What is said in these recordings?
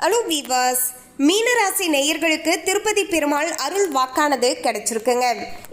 Hello viewers, மீனராசி நேயர்களுக்கு திருப்பதி பெருமாள் அருள் வாக்கானது கிடைச்சிருக்குங்க.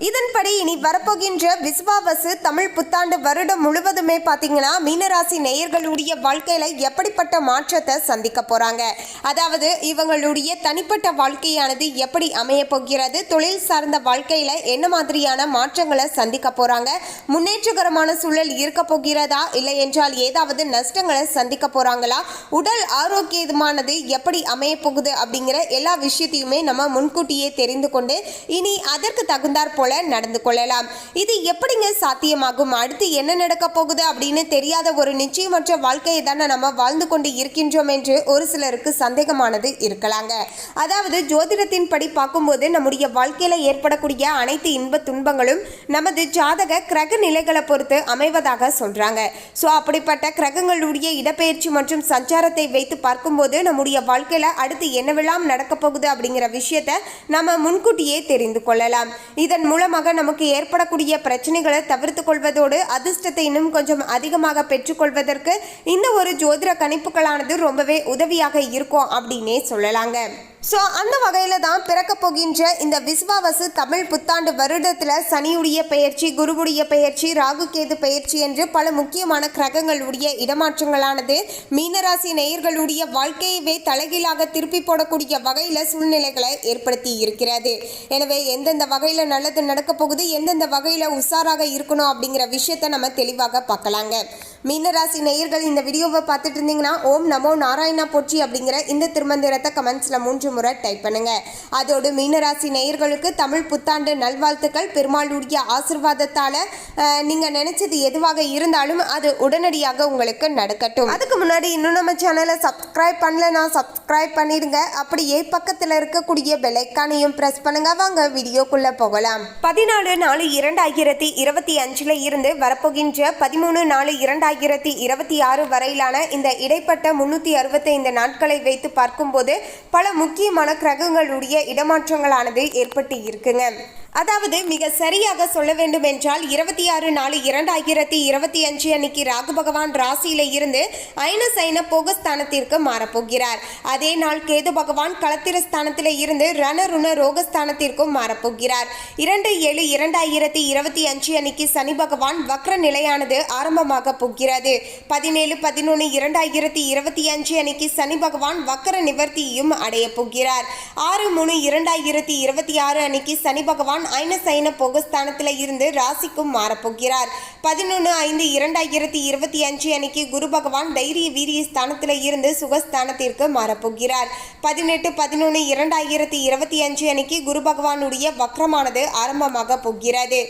இதன்படி இனி வரப்போகின்ற விசுவாவசு தமிழ் புத்தாண்டு வருடம் முழுவதுமே பார்த்தீங்கன்னா மீனராசி நேயர்களுடைய வாழ்க்கையில எப்படிப்பட்ட மாற்றத்தை சந்திக்க போறாங்க, அதாவது இவங்களுடைய தனிப்பட்ட வாழ்க்கையானது எப்படி அமைய போகிறது, தொழில் சார்ந்த வாழ்க்கையில என்ன மாதிரியான மாற்றங்களை சந்திக்க போறாங்க, முன்னேற்றகரமான சூழல் இருக்க போகிறதா, இல்லை என்றால் ஏதாவது நஷ்டங்களை சந்திக்க போறாங்களா, உடல் ஆரோக்கியமானது எப்படி அமைய போகுது அப்படிங்கிற எல்லா விஷயத்தையுமே நம்ம முன்கூட்டியே தெரிந்து கொண்டு இனி அதற்கு தகுந்தாற் போல நடந்து கொள்ளலாம். இது எப்படிங்க சாத்தியமாகும், அடுத்து என்ன நடக்க போகுது அப்படின்னு தெரியாத ஒரு நிச்சயமற்ற வாழ்க்கையை தானே நம்ம வாழ்ந்து கொண்டு இருக்கின்றோம் என்று ஒரு சிலருக்கு சந்தேகமானது இருக்கலாங்க. அதாவது ஜோதிடத்தின் படி பார்க்கும்போது நம்முடைய வாழ்க்கையில ஏற்படக்கூடிய அனைத்து இன்ப துன்பங்களும் நமது ஜாதக கிரக நிலைகளை பொறுத்து அமைவதாக சொல்றாங்க. ஸோ அப்படிப்பட்ட கிரகங்களுடைய இடப்பெயர்ச்சி மற்றும் சஞ்சாரத்தை வைத்து பார்க்கும்போது நம்முடைய வாழ்க்கையில அடுத்து என்னவெல்லாம் நடக்க போகுது அப்படிங்கிற விஷயத்தை நம்ம முன்கூட்டியே தெரிந்து கொள்ளலாம். இதன் மூலமாக நமக்கு ஏற்படக்கூடிய பிரச்சனைகளை தவிர்த்து கொள்வதோடு அதிர்ஷ்டத்தை இன்னும் கொஞ்சம் அதிகமாக பெற்றுக்கொள்வதற்கு இந்த ஒரு ஜோதிட கணிப்புகளானது ரொம்பவே உதவியாக இருக்கும் அப்படின்னே சொல்லலாங்க. ஸோ அந்த வகையில் தான் பிறக்க போகின்ற இந்த விசுவாவசு தமிழ் புத்தாண்டு வருடத்தில் சனியுடைய பெயர்ச்சி, குருவுடைய பெயர்ச்சி, ராகு கேது பெயர்ச்சி என்று பல முக்கியமான கிரகங்களுடைய இடமாற்றங்களானது மீனராசி நேயர்களுடைய வாழ்க்கையவே தலைகீழாக திருப்பி போடக்கூடிய வகையில் சூழ்நிலைகளை ஏற்படுத்தி இருக்கிறது. எனவே எந்தெந்த வகையில் நல்லது நடக்க போகுது, எந்தெந்த வகையில் உஷாராக இருக்கணும் அப்படிங்கிற விஷயத்தை நம்ம தெளிவாக பார்க்கலாங்க. மீனராசி நேயர்கள் இந்த வீடியோவை பார்த்துட்டு இருந்தீங்கன்னா ஓம் நமோ நாராயணா போற்றி அப்படிங்கிற இந்த திருமந்திரத்தை கமெண்ட்ஸில் 3 முறை டைப் பண்ணுங்க. அதோடு மீனராசி நேயர்களுக்கு தமிழ் புத்தாண்டு நல்வாழ்த்துக்கள். பெருமாளுடைய ஆசீர்வாதத்தால் நீங்கள் நினைச்சது எதுவாக இருந்தாலும் அது உடனடியாக உங்களுக்கு நடக்கட்டும். அதுக்கு முன்னாடி இன்னும் நம்ம சேனலை சப்ஸ்கிரைப் பண்ணலன்னா சப்ஸ்கிரைப் பண்ணிடுங்க. அப்படியே பக்கத்தில் இருக்கக்கூடிய பெல் ஐகானையும் பிரஸ் பண்ணுங்க. வாங்க வீடியோக்குள்ள போகலாம். 14/4/2025 இருந்து வரப்போகின்ற 13/4/2026 வரையிலான இந்த இடைப்பட்ட 365 நாட்களை வைத்து பார்க்கும்போது பல முக்கியமான கிரகங்களுடைய இடமாற்றங்களானது ஏற்பட்டு இருக்குங்க. அதாவது மிக சரியாக சொல்ல வேண்டும் என்றால் 26/4/2025 அன்னைக்கு ராகு பகவான் ராசியில இருந்து அயன சைன போகஸ்தானத்திற்கு மாறப்போகிறார். அதே நாள் கேது பகவான் களத்திர ஸ்தானத்தில இருந்து ரணருண ரோகஸ்தானத்திற்கும் மாறப்போகிறார். 2/7/2025 அன்னைக்கு சனி பகவான் வக்ர நிலையானது ஆரம்பமாக போகிறது. 17/11/2025 அன்னைக்கு சனி பகவான் வக்ர நிவர்த்தியும் அடைய போகிறார். 6/3/2026 அன்னைக்கு சனி பகவான் அயன சைன போகஸ்தானத்தில் இருந்து ராசிக்கும் மாறப்போகிறார். 11/5/2025 அன்னைக்கு குரு பகவான் தைரிய வீரிய ஸ்தானத்தில் இருந்து சுகஸ்தானத்திற்கு மாறப்போகிறார். 18/11/2025 அன்னைக்கு குரு பகவானுடைய வக்ரமானது ஆரம்பமாக போகிறது.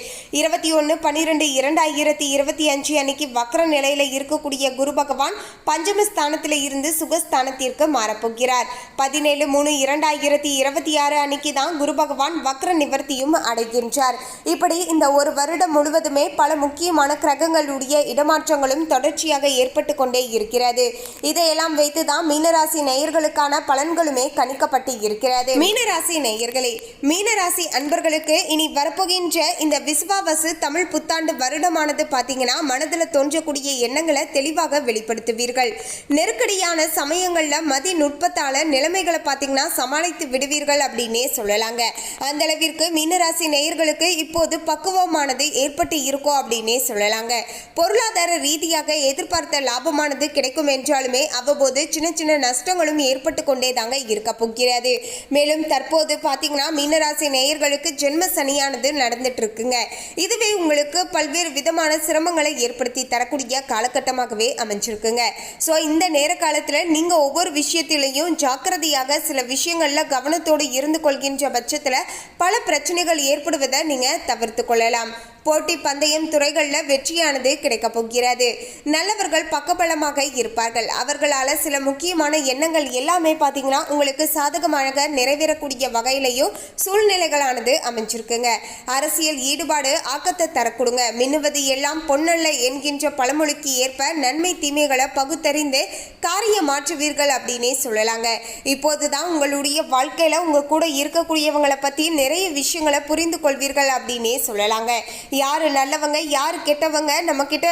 21/12/2025 அன்னைக்கு வக்ர நிலையில இருக்கக்கூடிய குரு பகவான் பஞ்சமஸ்தானத்தில் இருந்து சுகஸ்தானத்திற்கு மாறப்போகிறார். 17/3/2026 அன்னைக்கு தான் குரு பகவான் வக்ர நிவர்த்தியும் அடைகின்றார். இப்படி இந்த ஒரு வருடம் முழுவதுமே பல முக்கியமான கிரகங்களுடைய இடமாற்றங்களும் தொடர்ச்சியாக ஏற்பட்டு கொண்டே இருக்கிறது. இதையெல்லாம் வைத்துதான் மீனராசி நேயர்களுக்கான பலன்களுமே கணிக்கப்பட்டு இருக்கிறது. மீனராசி நேயர்களே, மீனராசி அன்பர்களுக்கு இனி வரப்போகின்ற இந்த விசுவாவசு தமிழ் புத்தாண்டு வருடமானது பார்த்தீங்கன்னா மனதில் தோன்றக்கூடிய எண்ணங்களை தெளிவாக வெளிப்படுத்துவீர்கள். நெருக்கடியான சமயங்கள்ல மதி நுட்பத்தால நிலைமைகளை பார்த்தீங்கன்னா சமாளித்து விடுவீர்கள் அப்படின்னே சொல்லலாங்க. அந்த அளவிற்கு மீனராசி நேயர்களுக்கு இப்போது பக்குவமானது ஏற்பட்டு இருக்கும் அப்படின்னே சொல்லலாங்க. பொருளாதார ரீதியாக எதிர்பார்த்த லாபமானது கிடைக்கும் என்றாலுமே அவ்வப்போது சின்ன சின்ன நஷ்டங்களும் ஏற்பட்டு கொண்டே தாங்க இருக்க போகிறது. மேலும் தற்போது பார்த்தீங்கன்னா மீனராசி நேயர்களுக்கு ஜென்ம சனியானது நடந்துட்டு இருக்குங்க. இதுவே உங்களுக்கு பல்வேறு விதமான சிரமங்களை ஏற்படுத்தி தரக்கூடிய காலகட்டமாகவே அமைஞ்சிருக்குங்க. ஸோ இந்த நேர காலத்தில் நீங்க ஒவ்வொரு விஷயத்திலையும் ஜாக்கிரதையாக சில விஷயங்கள்ல கவனத்தோடு இருந்து கொள்கின்ற பட்சத்தில் பல பிரச்சனைகள் ஏற்படுவதை நீங்க தவிர்த்து கொள்ளலாம். போட்டி பந்தயம் துறைகளில் வெற்றியானது கிடைக்க போகிறது. நல்லவர்கள் பக்கபலமாக இருப்பார்கள். அவர்களால் சில முக்கியமான எண்ணங்கள் எல்லாமே பார்த்தீங்கன்னா உங்களுக்கு சாதகமாக நிறைவேறக்கூடிய வகையிலையும் சூழ்நிலைகளானது அமைஞ்சிருக்குங்க. அரசியல் ஈடுபாடு ஆக்கத்தை தரக்கூடுங்க. மின்னுவது எல்லாம் பொன்னல்ல என்கின்ற பழமொழிக்கு ஏற்ப நன்மை தீமைகளை பகுத்தறிந்து காரியம் மாற்றுவீர்கள் அப்படின்னே சொல்லலாங்க. இப்போதுதான் உங்களுடைய வாழ்க்கையில உங்க கூட இருக்கக்கூடியவங்களை பற்றி நிறைய விஷயங்களை புரிந்து கொள்வீர்கள் அப்படின்னே சொல்லலாங்க. யார் நல்லவங்க யார் கெட்டவங்க, நம்மக்கிட்ட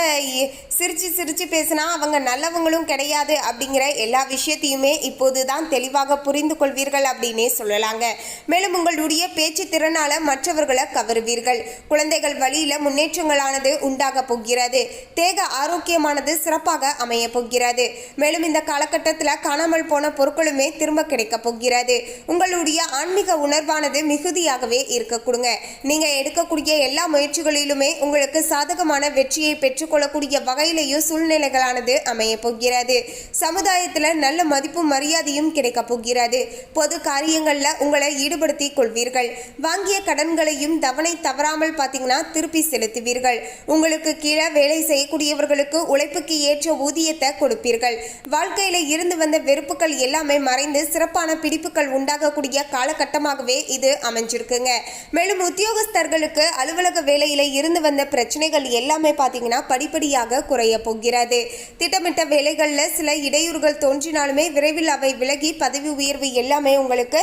சிரித்து சிரித்து பேசினா அவங்க நல்லவங்களும் கிடையாது அப்படிங்கிற எல்லா விஷயத்தையுமே இப்போது தான் தெளிவாக புரிந்து கொள்வீர்கள் அப்படின்னே சொல்லலாங்க. மேலும் உங்களுடைய பேச்சு திறனால மற்றவர்களை கவருவீர்கள். குழந்தைகள் வழியில் முன்னேற்றங்களானது உண்டாக போகிறது. தேக ஆரோக்கியமானது சிறப்பாக அமைய போகிறது. மேலும் இந்த காலகட்டத்தில் காணாமல் போன பொருட்களுமே திரும்ப கிடைக்க போகிறது. உங்களுடைய ஆன்மீக உணர்வானது மிகுதியாகவே இருக்க கொடுங்க. நீங்கள் எடுக்கக்கூடிய எல்லா முயற்சிகளிலுமே உங்களுக்கு சாதகமான வெற்றியை பெற்றுக்கொள்ளக்கூடிய வகையிலேயும் சூழ்நிலைகளானது அமைய போகிறது. சமுதாயத்தில் நல்ல மதிப்பும் மரியாதையும் கிடைக்க போகிறது. பொது காரியங்களில் உங்களை ஈடுபடுத்தி கொள்வீர்கள். வாங்கிய கடன்களையும் தவணை தவறாமல் பார்த்தீங்கன்னா திருப்பி செலுத்துவீர்கள். உங்களுக்கு கீழே வேலை செய்யக்கூடியவர்களுக்கு உழைப்புக்கு ஏற்ற ஊதியத்தை கொடுப்பீர்கள். வாழ்க்கையில் இருந்து வந்த வெறுப்புகள் எல்லாமே மறைந்து சிறப்பான பிடிப்புகள் உண்டாகக்கூடிய காலகட்டமாகவே இது அமைஞ்சிருக்குங்க. மேலும் உத்தியோகஸ்தர்களுக்கு அலுவலக வேலையில இருந்து வந்த பிரச்சனைகள் எல்லாமே பார்த்தீங்கன்னா படிப்படியாக குறைய போகிறது. திட்டமிட்ட வேலைகளில் சில இடையூறுகள் தோன்றினாலுமே விரைவில் அவை விலகி பதவி உயர்வு எல்லாமே உங்களுக்கு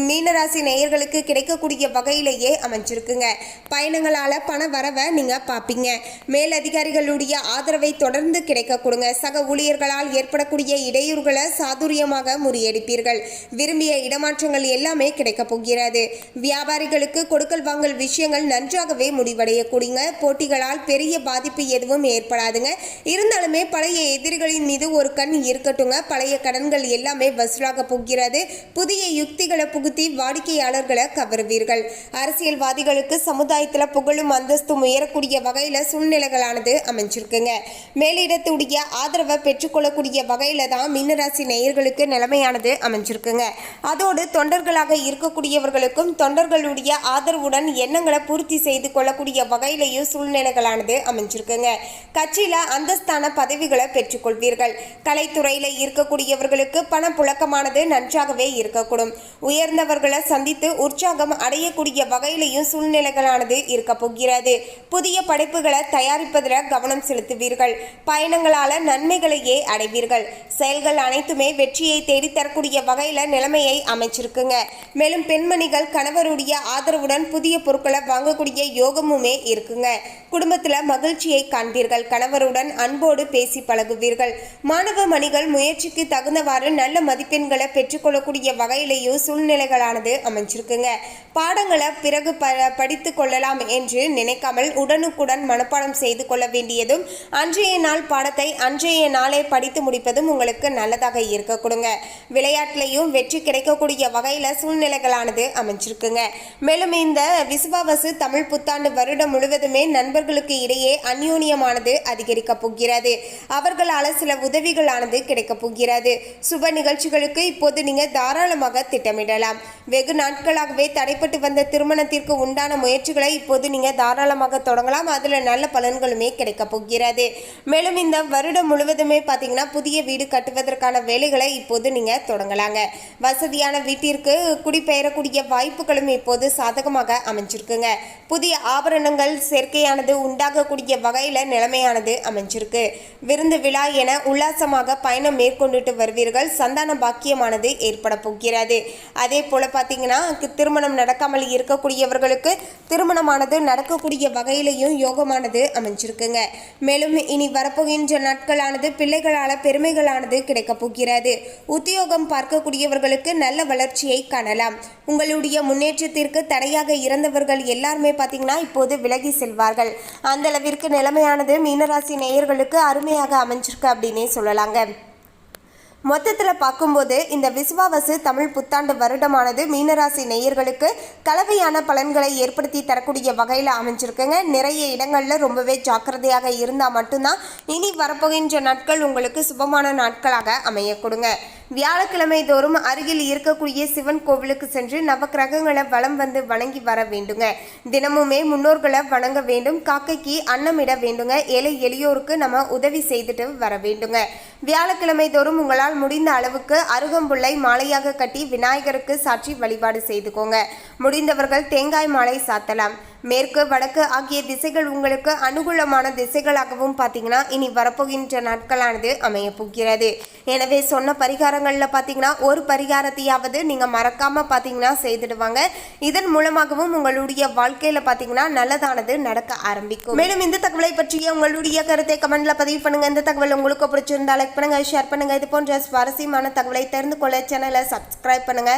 மீனராசி நேயர்களுக்கு கிடைக்கக்கூடிய வகையிலேயே அமைஞ்சிருக்குங்க. பயணங்களால பண வரவை நீங்க பார்ப்பீங்க. மேலதிகாரிகளுடைய ஆதரவை தொடர்ந்து கிடைக்க கொடுங்க. சக ஊழியர்களால் ஏற்படக்கூடிய இடையூறுகளை சாதுரியமாக முறியடிப்பீர்கள். விரும்பிய இடமாற்றங்கள் எல்லாமே கிடைக்க போகிறது. வியாபாரிகளுக்கு கொடுக்கல் வாங்கல் விஷயங்கள் நன்றாகவே முடிவடையக்கூடியங்க. போட்டிகளால் பெரிய பாதிப்பு எதுவும் ஏற்படாதுங்க. இருந்தாலுமே பழைய எதிரிகளின் மீது ஒரு கண் இருக்கட்டுங்க. பழைய கடன்கள் எல்லாமே வசூலாக போகிறது. புதிய யுக்திகளை புகுத்தி வாடிக்கையாளர்களை கவருவீர்கள். அரசியல்வாதிகளுக்கு சமுதாயத்தில் புகழும் அந்தஸ்தும் உயரக்கூடிய வகையில் சூழ்நிலைகளானது அமைஞ்சிருக்குங்க. மேலிடத்துடைய ஆதரவை பெற்றுக்கொள்ளக்கூடிய வகையில தான் மீனராசி நேயர்களுக்கு நிலைமையானது அமைஞ்சிருக்குங்க. அதோடு தொண்டர்களாக இருக்கக்கூடியவர்களுக்கும் தொண்டர்களுடைய ஆதரவுடன் எண்ணங்களை பூர்த்தி செய்து கொள்ளக்கூடிய வகையிலையும் சூழ்நிலைகளானது அமைஞ்சிருக்குங்க. கட்சியில அந்தஸ்தான பதவிகளை பெற்றுக்கொள்வீர்கள். கலைத்துறையில இருக்கக்கூடியவர்களுக்கு பண புழக்கமானது நன்றாகவே இருக்கக்கூடும். உயர்ந்தவர்களை சந்தித்து உற்சாகம் அடையக்கூடிய வகையிலையும் சூழ்நிலைகளானது இருக்க போகிறது. புதிய படைப்புகளை தயாரிப்பதில் கவனம் செலுத்துவீர்கள். பயணங்களால நன்மைகளையே அடைவீர்கள். செயல்கள் அனைத்துமே வெற்றியை தேடித்தரக்கூடிய வகையில நிலைமையை அமைச்சிருக்குங்க. மேலும் பெண்மணிகள் கணவருடைய ஆதரவுடன் புதிய பொருட்களை வாங்கக்கூடிய யோகமுமே இருக்குங்க. குடும்பத்தில் மகிழ்ச்சியை காண்பீர்கள். கணவருடன் அன்போடு பேசி பழகுவீர்கள். மாணவ மணிகள் முயற்சிக்கு தகுந்தவாறு நல்ல மதிப்பெண்களை பெற்றுக்கொள்ளக்கூடிய வகையிலேயும் சூழ்நிலைகளானது அமைஞ்சிருக்குங்க. பாடங்களை பிறகு படித்து கொள்ளலாம் என்று நினைக்காமல் உடனுக்குடன் மனப்பாடம் செய்து கொள்ள வேண்டியதும் அன்றைய நாள் பாடத்தை அன்றைய நாளே படித்து முடிப்பதும் உங்களுக்கு நல்லதாக இருக்க கொடுங்க. விளையாட்டிலையும் வெற்றி கிடைக்கக்கூடிய வகையில் சூழ்நிலைகளானது அமைஞ்சிருக்குங்க. மேலும் இந்த விசுவாவசு தமிழ் புத்தாண்டு வருடம் முழுவதுமே நண்பர்களுக்கு இடையே அந்யோன்யமானது அதிகரிக்க போகிறது. அவர்களால் சில உதவிகளானது கிடைக்க போகிறது. சுப நிகழ்ச்சிகளுக்கு இப்போது நீங்க தாராளமாக திட்டமிடலாம். வெகு நாட்களாகவே தடைப்பட்டு வந்த திருமணத்திற்கு உண்டான முயற்சிகளை இப்போது நீங்க தாராளமாக தொடங்கலாம். அதுல நல்ல பலன்களுமே கிடைக்க போகிறது. மேலும் இந்த வருடம் முழுவதுமே பார்த்தீங்கன்னா புதிய வீடு கட்டுவதற்கான வேலைகளை இப்போது நீங்க தொடங்கலாங்க. வசதியான வீட்டிற்கு குடிபெயரக்கூடிய வாய்ப்புகளும் இப்போது சாதகமாக அமைஞ்சிருக்குங்க. புதிய ஆபரணங்கள் சேர்க்கையானது உண்டாகக்கூடிய வகையில நிலைமையானது அமைஞ்சிருக்கு. விருந்து விழா என உல்லாசமாக பயணம் மேற்கொண்டுட்டு வருவீர்கள். சந்தான பாக்கியமானது ஏற்பட போகிறது. அதே போல பார்த்தீங்கன்னா திருமணம் நடக்காமல் இருக்கக்கூடியவர்களுக்கு திருமணமானது நடக்கக்கூடிய வகையிலையும் யோகமானது அமைஞ்சிருக்குங்க. மேலும் இனி வரப்போகின்ற நாட்களானது பிள்ளைகளால பெருமைகளானது கிடைக்க போகிறது. உத்தியோகம் பார்க்கக்கூடியவர்களுக்கு நல்ல வளர்ச்சியை காணலாம். உங்களுடைய முன்னேற்றத்திற்கு தடையாக இருந்தவர்கள் எல்லாருமே பார்த்தீங்கன்னா இப்போது விலகி செல்வார்கள். அந்த அளவிற்கு நிலைமையானது மீனராசி நேயர்களுக்கு அருமையாக அமைஞ்சிருக்கு அப்படின்னே சொல்லலாங்க. மொத்தத்தில் பார்க்கும்போது இந்த விசுவாவசு தமிழ் புத்தாண்டு வருடமானது மீனராசி நேயர்களுக்கு கலவையான பலன்களை ஏற்படுத்தி தரக்கூடிய வகையில் அமைஞ்சிருக்குங்க. நிறைய இடங்களில் ரொம்பவே ஜாக்கிரதையாக இருந்தால் மட்டும்தான் இனி வரப்போகின்ற நாட்கள் உங்களுக்கு சுபமான நாட்களாக அமைய கொடுங்க. வியாழக்கிழமை தோறும் அருகில் இருக்கக்கூடிய சிவன் கோவிலுக்கு சென்று நவக்கிரகங்களை வலம் வந்து வணங்கி வர வேண்டுங்க. தினமுமே முன்னோர்களை வணங்க வேண்டும். காக்கைக்கு அன்னமிட வேண்டுங்க. ஏழை எளியோருக்கு நம்ம உதவி செய்துட்டு வர வேண்டுங்க. வியாழக்கிழமை தோறும் உங்களால் முடிந்த அளவுக்கு அருகம்புல்லை மாலையாக கட்டி விநாயகருக்கு சாற்றி வழிபாடு செய்துக்கோங்க. முடிந்தவர்கள் தேங்காய் மாலை சாத்தலாம். மேற்கு வடக்கு ஆகிய திசைகள் உங்களுக்கு அனுகூலமான திசைகளாகவும் பார்த்தீங்கன்னா இனி வரப்போகின்ற நாட்களானது அமைய போகிறது. எனவே சொன்ன பரிகாரங்களில் பார்த்தீங்கன்னா ஒரு பரிகாரத்தையாவது நீங்கள் மறக்காமல் பார்த்தீங்கன்னா செய்துடுவாங்க. இதன் மூலமாகவும் உங்களுடைய வாழ்க்கையில் பார்த்தீங்கன்னா நல்லதானது நடக்க ஆரம்பிக்கும். மேலும் இந்த தகவலை பற்றிய உங்களுடைய கருத்தை கமெண்ட்ல பதிவு பண்ணுங்க. இந்த தகவல் உங்களுக்கு பிடிச்சிருந்தா லைக் பண்ணுங்க, ஷேர் பண்ணுங்க. இது போன்ற சுவாரஸ்யமான தகவலை தெரிந்து கொள்ள சேனலை சப்ஸ்கிரைப் பண்ணுங்க.